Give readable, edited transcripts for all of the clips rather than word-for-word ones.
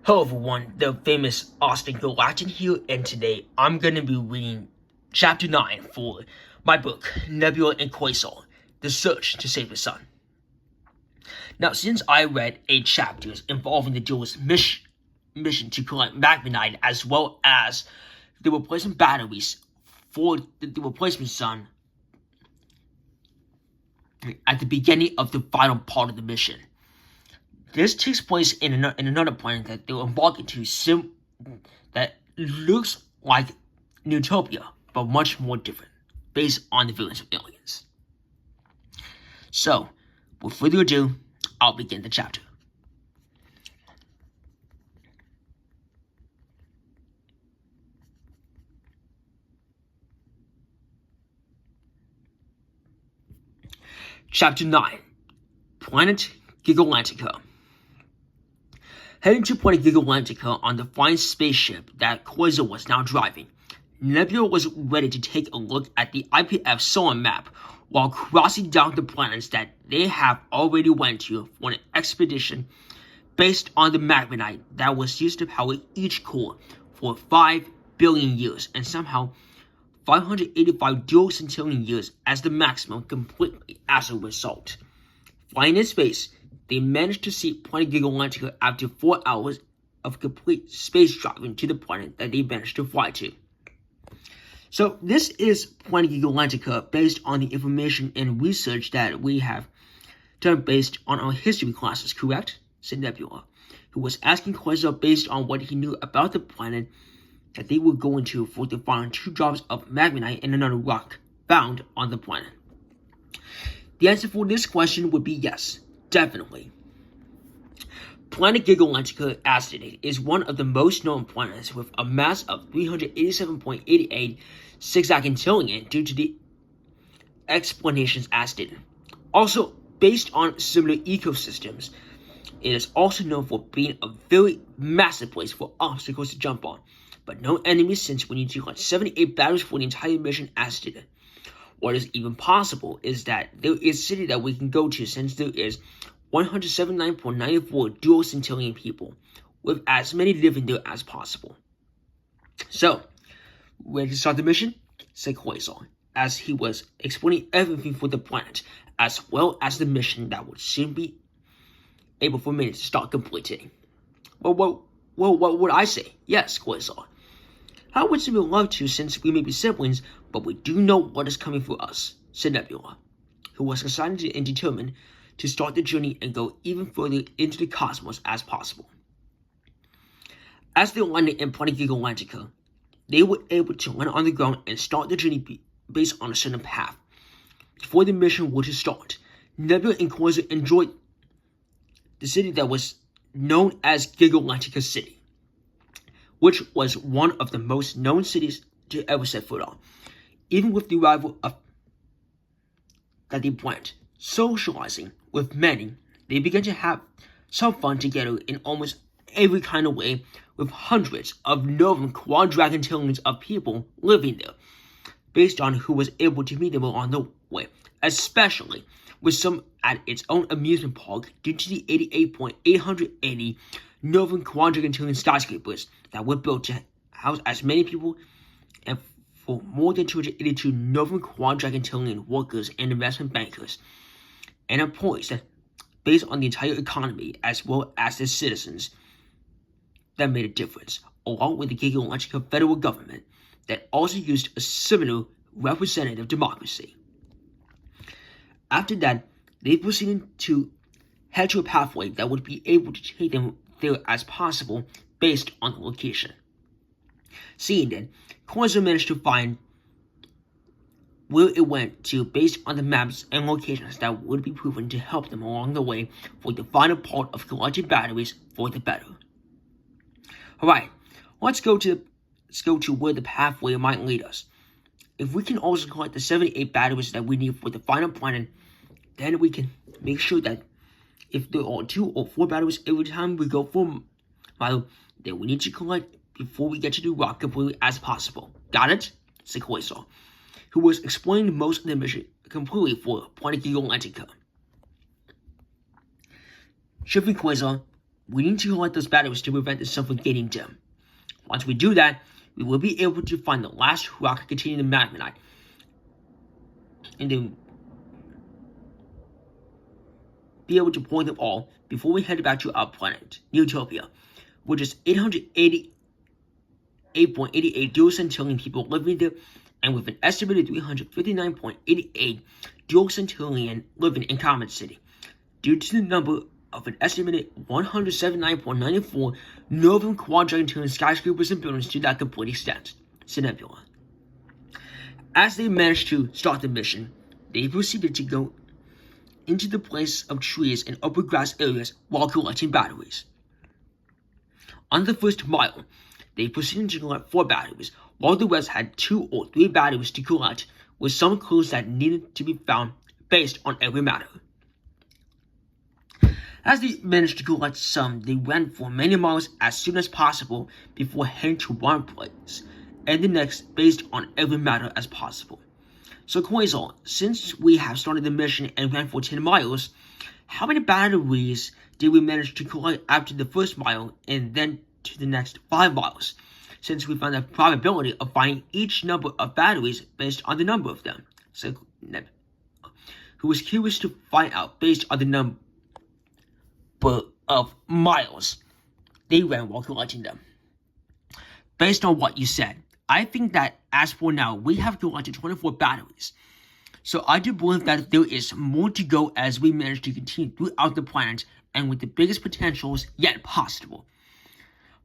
Hello everyone, the famous Austin Galactic here, and today I'm going to be reading Chapter 9 for my book, Nebula and Quasar, The Search to Save the Sun. Now, since I read 8 chapters involving the duelist's mission to collect magmanite as well as the replacement batteries for the replacement sun at the beginning of the final part of the mission, this takes place in another planet that they're embarking to that looks like Utopia, but much more different, based on the villains of aliens. So, without further ado, I'll begin the chapter. Chapter 9, Planet Gigalantica. Heading to Planet Gigalantica on the flying spaceship that Quasar was now driving, Nebula was ready to take a look at the IPF solar map while crossing down the planets that they have already went to for an expedition based on the magmanite that was used to power each core for 5 billion years and somehow 585 dual centillion years as the maximum completely as a result. Flying in space, they managed to see Planet Gigalantica after 4 hours of complete space driving to the planet that they managed to fly to. So this is Planet Gigalantica based on the information and research that we have done based on our history classes, correct? Said Nebula, who was asking Quasar based on what he knew about the planet that they were going to for the final 2 drops of magmanite and another rock found on the planet. The answer for this question would be yes, definitely. Planet Gigalantica, as stated, is one of the most known planets with a mass of 387.88 sexagentillion due to the explanations as stated. Also, based on similar ecosystems, it is also known for being a very massive place for obstacles to jump on, but no enemies since we need to collect 78 batteries for the entire mission as stated. What is even possible is that there is a city that we can go to since there is 179.94 dual centillion people, with as many living there as possible. So, ready to start the mission? Said Quasar, as he was explaining everything for the planet, as well as the mission that would soon be able for me to start completing. Well, what would I say? Yes, Quasar. I would simply love to since we may be siblings, but we do know what is coming for us, said Nebula, who was excited and determined to start the journey and go even further into the cosmos as possible. As they landed in Planet Gigalantica, they were able to land on the ground and start the journey based on a certain path. Before the mission were to start, Nebula and Quasar enjoyed the city that was known as Gigalantica City, which was one of the most known cities to ever set foot on. Even with the arrival of that they went, socializing with many, they began to have some fun together in almost every kind of way, with hundreds of known quadragentillions of people living there, based on who was able to meet them along the way, especially with some at its own amusement park due to the 88.880 known quadragentillion skyscrapers that were built to house as many people and for more than 282 known quadragentillion workers and investment bankers and employees that based on the entire economy as well as the citizens that made a difference, along with the Gigalantica federal government that also used a similar representative democracy. After that, they proceeded to head to a pathway that would be able to take them there as possible based on the location. Seeing that, Quasar managed to find where it went to based on the maps and locations that would be proven to help them along the way for the final part of collecting batteries for the better. Alright, let's go to where the pathway might lead us. If we can also collect the 78 batteries that we need for the final planet, then we can make sure that if there are 2 or 4 batteries every time we go for a mile, then we need to collect before we get to the rock completely as possible. Got it? Said Quasar, who was explaining most of the mission completely for Planet Gigalantica. Shifting Quasar We need to collect those batteries to prevent the sun from getting dim. Once we do that, we will be able to find the last rock containing the magmanite, and then be able to point them all before we head back to our planet, Utopia, which is 888.88 dual centillion people living there, and with an estimated 359.88 dual centillion living in Comet City, due to the number of an estimated 179.94 northern quadrangular skyscrapers and buildings to that complete extent, said Nebula. As they managed to start the mission, they proceeded to go into the place of trees and upper grass areas while collecting batteries. On the first mile, they proceeded to collect 4 batteries, while the rest had 2 or 3 batteries to collect, with some clues that needed to be found based on every matter. As they managed to collect some, they ran for many miles as soon as possible before heading to one place and the next based on every matter as possible. So Quasar, since we have started the mission and ran for 10 miles, how many batteries did we manage to collect after the first mile and then to the next 5 miles, since we found the probability of finding each number of batteries based on the number of them? So Nebula, who was curious to find out based on the number of miles they ran while collecting them. Based on what you said, I think that as for now, we have collected 24 batteries. So I do believe that there is more to go as we manage to continue throughout the planet and with the biggest potentials yet possible,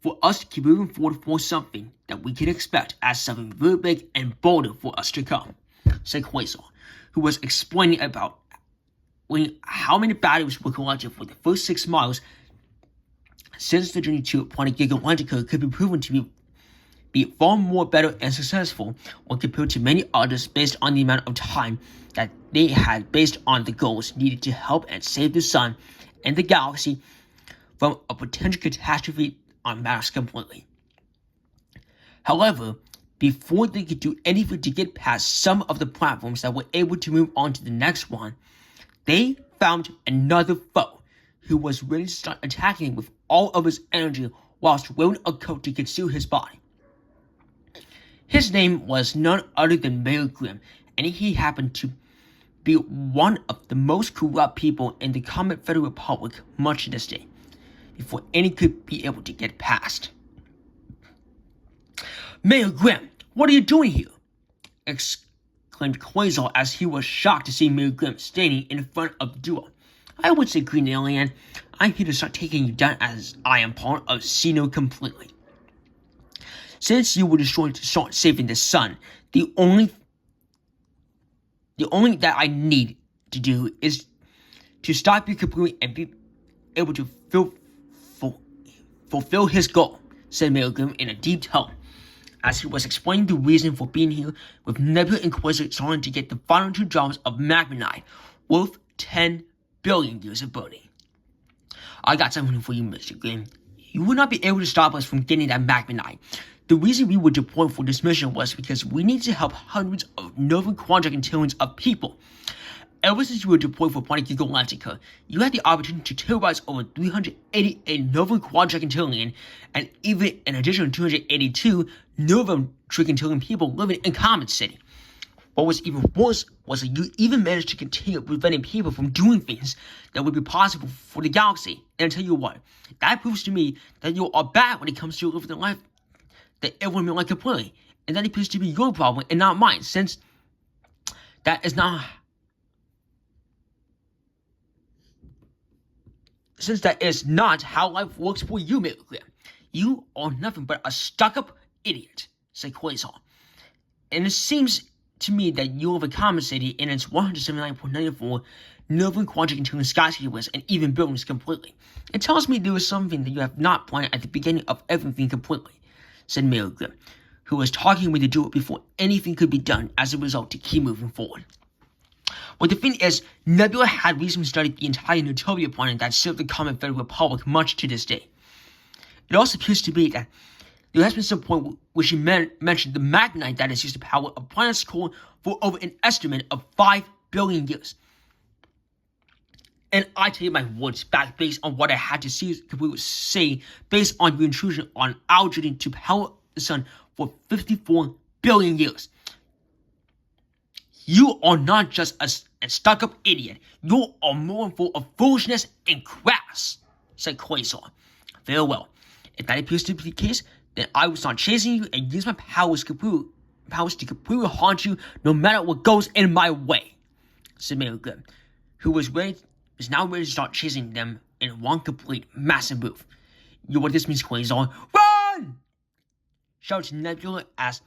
for us to keep moving forward for something that we can expect as something very big and bolder for us to come, said Quasar, who was explaining about how many batteries were collected for the first 6 miles, since the journey to Planet Gigantica could be proven to be far more better and successful when compared to many others based on the amount of time that they had based on the goals needed to help and save the sun and the galaxy from a potential catastrophe on Mars completely. However, before they could do anything to get past some of the platforms that were able to move on to the next one, they found another foe who was ready to start attacking with all of his energy whilst wearing a coat to conceal his body. His name was none other than Mayor Grimm, and he happened to be one of the most corrupt people in the Comet Federal Republic much to this day, before any could be able to get past. Mayor Grimm, what are you doing here? Exclaimed Quasar as he was shocked to see Mayor Grimm standing in front of the duo. I would say, Green Alien, I'm here to start taking you down as I am part of Sino completely. Since you were destroyed to start saving the sun, the only that I need to do is to stop you completely and be able to fulfill his goal, said Mayor Grimm in a deep tone, as he was explaining the reason for being here, with Nebula and Quasar trying to get the final 2 jobs of magmanite, worth 10 billion years of burning. I got something for you, Mr. Grimm. You will not be able to stop us from getting that magmanite. The reason we were deployed for this mission was because we need to help hundreds of northern quadrangular of people. Ever since you were deployed for Planet Gigantica, you had the opportunity to terrorize over 388 northern quadrangular and even an additional 282 northern triquintillion people living in Comet City. What was even worse was that you even managed to continue preventing people from doing things that would be possible for the galaxy. And I tell you what, that proves to me that you are bad when it comes to living the life that everyone may like completely, and that appears to be your problem and not mine, since that is not how life works for you, Mayor Grimm. You are nothing but a stuck-up idiot, said Quasar. And it seems to me that you live in Comet City in its 179.94 northern quadrangular skyscrapers and even buildings completely. It tells me there is something that you have not planned at the beginning of everything completely, said Mayor Grimm, who was talking with the duo before anything could be done as a result to keep moving forward. But the thing is, Nebula had recently studied the entire Utopia planet that served the Comet Federal Republic much to this day. It also appears to be that there has been some point where she mentioned the magmanite that is used to power a planet's core for over an estimate of 5 billion years. And I take my words back based on what I had to see completely say based on the intrusion on our journey to power the sun for 54 billion years. You are not just a stuck-up idiot. You are more full of foolishness and crass, said Quasar. Very well. If that appears to be the case, then I will start chasing you and use my powers to completely haunt you no matter what goes in my way, said Milgram, who was now ready to start chasing them in one complete massive move. You know what this means, Quasar? Run! Shouted Nebula as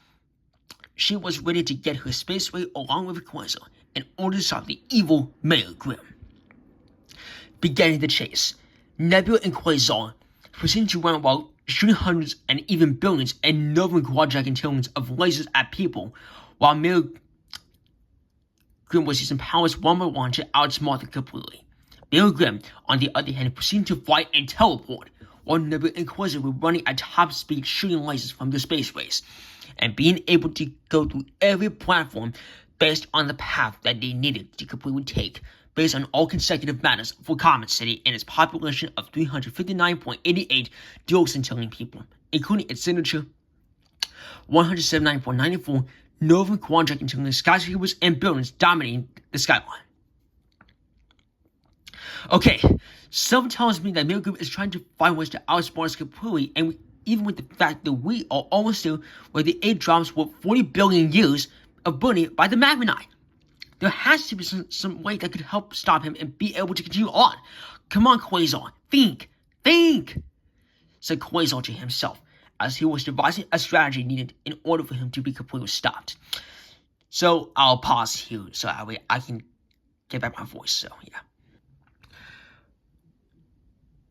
she was ready to get her space ray along with Quasar in order to stop the evil Mayor Grimm. Beginning the chase, Nebula and Quasar proceeded to run while shooting hundreds and even billions and nerve quadric trillions of lasers at people, while Mayor Grimm was using powers one by one to outsmart them completely. Mayor Grimm, on the other hand, proceeded to fly and teleport, while Nebula and Quasar were running at top speed shooting lasers from their space race, and being able to go through every platform based on the path that they needed to completely take, based on all consecutive matters for Comet City and its population of 359.88 dual-centillion people, including its signature 179.94 Northern quadric skyscrapers and buildings dominating the skyline. Okay, something tells me that Mayor Grimm is trying to find ways to outsmart us completely, and even with the fact that we are almost still where the 8 drops were 40 billion years of burning by the magma night. There has to be some way that could help stop him and be able to continue on. Come on, Quasar, think, said Quasar to himself, as he was devising a strategy needed in order for him to be completely stopped. So I'll pause here so that way I can get back my voice, so yeah.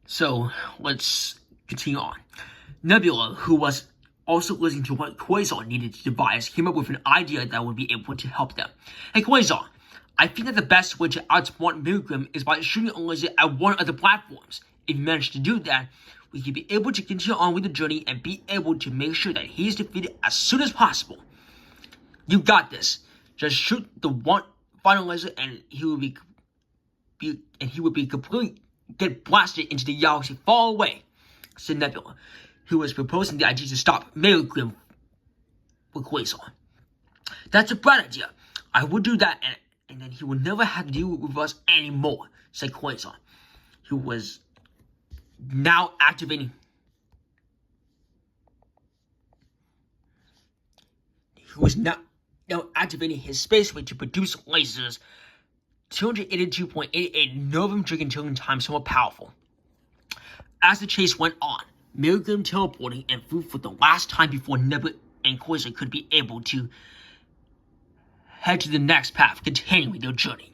So let's continue on. Nebula, who was also listening to what Quasar needed to devise, came up with an idea that would be able to help them. Hey Quasar, I think that the best way to outsmart Mayor Grimm is by shooting a laser at one of the platforms. If you manage to do that, we could be able to continue on with the journey and be able to make sure that he is defeated as soon as possible. You got this. Just shoot the one final laser and he would be completely get blasted into the galaxy far away, said Nebula, who was proposing the idea to stop Mayor Grimm with Quasar. That's a bright idea. I would do that and then he would never have to deal with us anymore, said Quasar, who was now activating his space ray to produce lasers 282.88 Novum Gigantillion times more powerful. As the chase went on, Mayor Grimm teleporting and flew for the last time before Nebula and Quasar could be able to head to the next path, continuing their journey.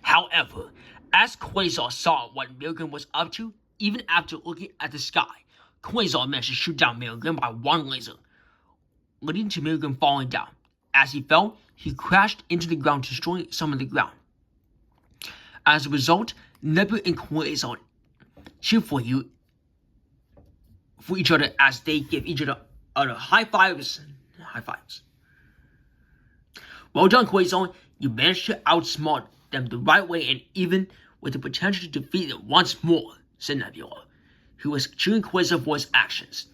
However, as Quasar saw what Mayor Grimm was up to, even after looking at the sky, Quasar managed to shoot down Mayor Grimm by one laser, leading to Mayor Grimm falling down. As he fell, he crashed into the ground, destroying some of the ground. As a result, Nebula and Quasar cheer for each other as they give each other high fives. Well done, Quasar. You managed to outsmart them the right way and even with the potential to defeat them once more, said Nebula, who was cheering Quasar for his actions.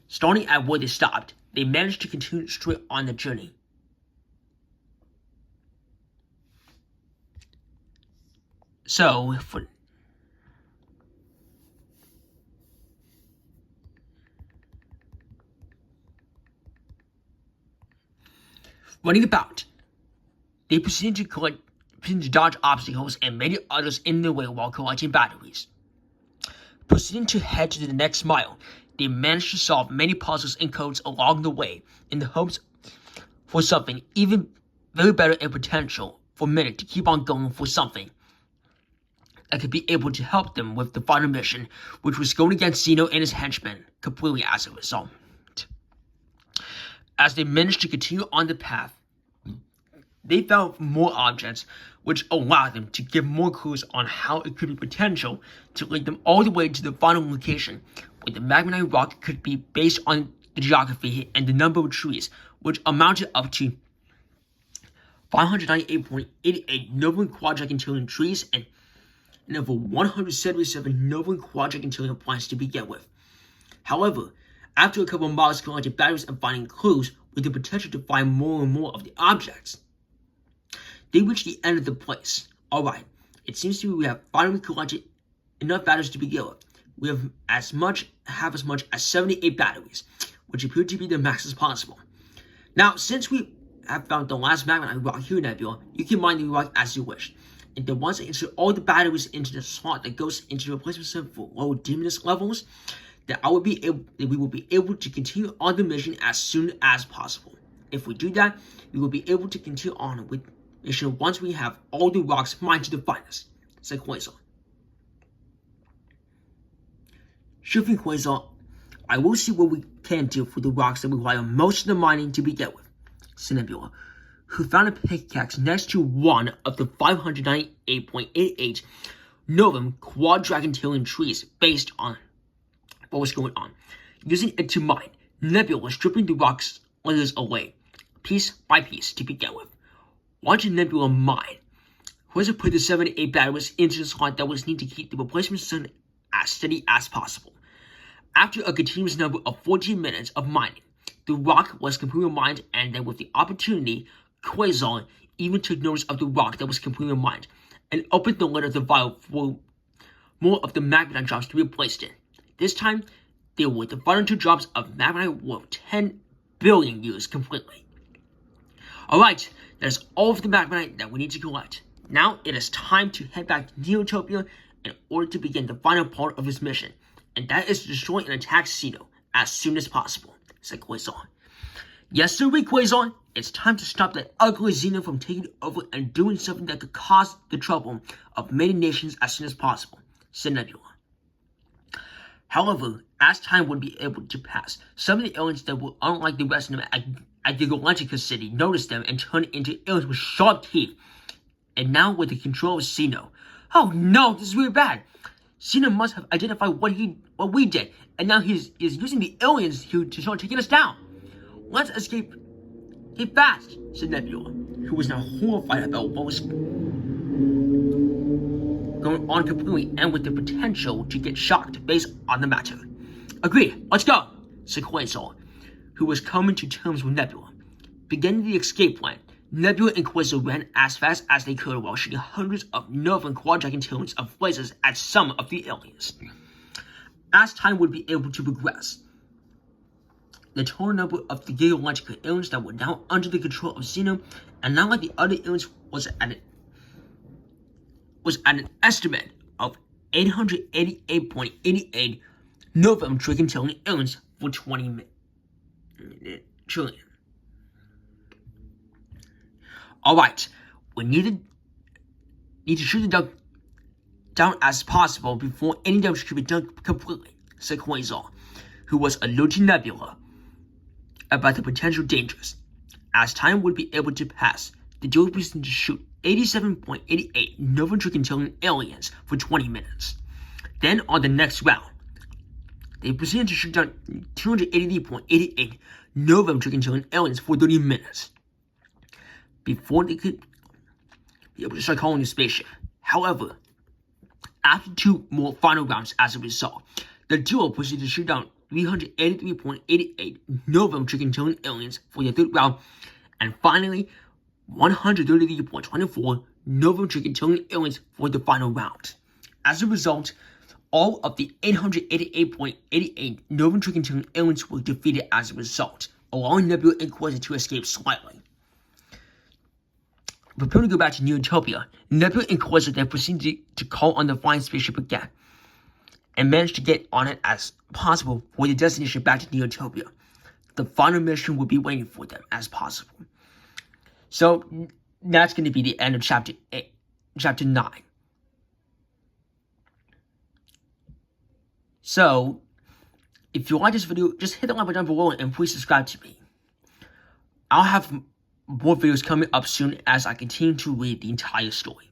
Starting at where they stopped, they managed to continue straight on the journey. So, running about, they proceeded to dodge obstacles and many others in their way while collecting batteries. Proceeding to head to the next mile, they managed to solve many puzzles and codes along the way in the hopes for something even very better and potential for a minute to keep on going for something that could be able to help them with the final mission, which was going against Zeno and his henchmen completely as a result. As they managed to continue on the path, they found more objects, which allowed them to give more clues on how it could be potential to lead them all the way to the final location, where the magmanite rock could be based on the geography and the number of trees, which amounted up to 598.88 Novum Quadric trees and and over 177 Nova quadrilateral planets to begin with. However, after a couple of miles collecting batteries and finding clues with the potential to find more and more of the objects, they reached the end of the place. Alright, it seems to me we have finally collected enough batteries to begin with. We have as much as 78 batteries, which appear to be the max as possible. Now, since we have found the last magmatite rock here in Nebula, you can mine the rock as you wish. And then once I insert all the batteries into the slot that goes into the replacement cell for low dimness levels, that we will be able to continue on the mission as soon as possible. If we do that, we will be able to continue on with the mission once we have all the rocks mined to the finest, said Quasar. Shifting Quasar, I will see what we can do for the rocks that require most of the mining to begin with, said Nebula, who found a pickaxe next to one of the 598.88 Novum quadrilateral trees based on what was going on. Using it to mine, Nebula was stripping the rocks layers away, piece by piece, to begin with. Watching Nebula mine, Quasar put the 78 batteries into the slot that was needed to keep the replacement sun as steady as possible. After a continuous number of 14 minutes of mining, the rock was completely mined, and then with the opportunity, Quasar even took notice of the rock that was completely mined and opened the lid of the vial for more of the magmatite drops to be placed in. This time, they were the final 2 drops of magmatite worth 10 billion years completely. Alright, that is all of the magmatite that we need to collect. Now it is time to head back to Neotopia in order to begin the final part of his mission, and that is to destroy and attack Xeno as soon as possible, said Quasar. Yes, sir, Quasar. It's time to stop that ugly Xeno from taking over and doing something that could cause the trouble of many nations as soon as possible, said Nebula. However, as time would be able to pass, some of the aliens that were unlike the rest of them at the Galantica City noticed them and turned into aliens with sharp teeth, and now with the control of Xeno. Oh no, this is really bad. Xeno must have identified what we did, and now he's using the aliens to start taking us down. Let's escape fast, said Nebula, who was now horrified about what was going on completely and with the potential to get shocked based on the matter. Agreed, let's go, said Quasar, who was coming to terms with Nebula. Beginning the escape plan, Nebula and Quasar ran as fast as they could while shooting hundreds of Nova quadrilateral of lasers at some of the aliens. As time would be able to progress, the total number of the geological aliens that were now under the control of Xeno, and not like the other aliens, was at an estimate of 888.88 Novum quadrilateral aliens for 20 trillion. Alright, we need to shoot them down as possible before any damage could be done completely, said Quasar, who was alerting Nebula about the potential dangers. As time would be able to pass, the duo proceeded to shoot 87.88 Nova quadrilateral aliens for 20 minutes. Then, on the next round, they proceeded to shoot down 283.88 Nova quadrilateral aliens for 30 minutes before they could be able to start calling the spaceship. However, after 2 more final rounds as a result, the duo proceeded to shoot down 383.88 Nova quadrilateral aliens for the 3rd round, and finally 133.24 Nova quadrilateral aliens for the final round. As a result, all of the 888.88 Nova quadrilateral aliens were defeated as a result, allowing Nebula and Quasar to escape slightly. Preparing to go back to Neotopia, Nebula and Quasar then proceeded to call on the flying spaceship again, and managed to get on it as possible for the destination back to Neotopia. The final mission will be waiting for them as possible. So that's going to be the end of chapter 9. So if you like this video, just hit the like button down below and please subscribe to me. I'll have more videos coming up soon as I continue to read the entire story.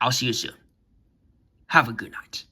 I'll see you soon. Have a good night.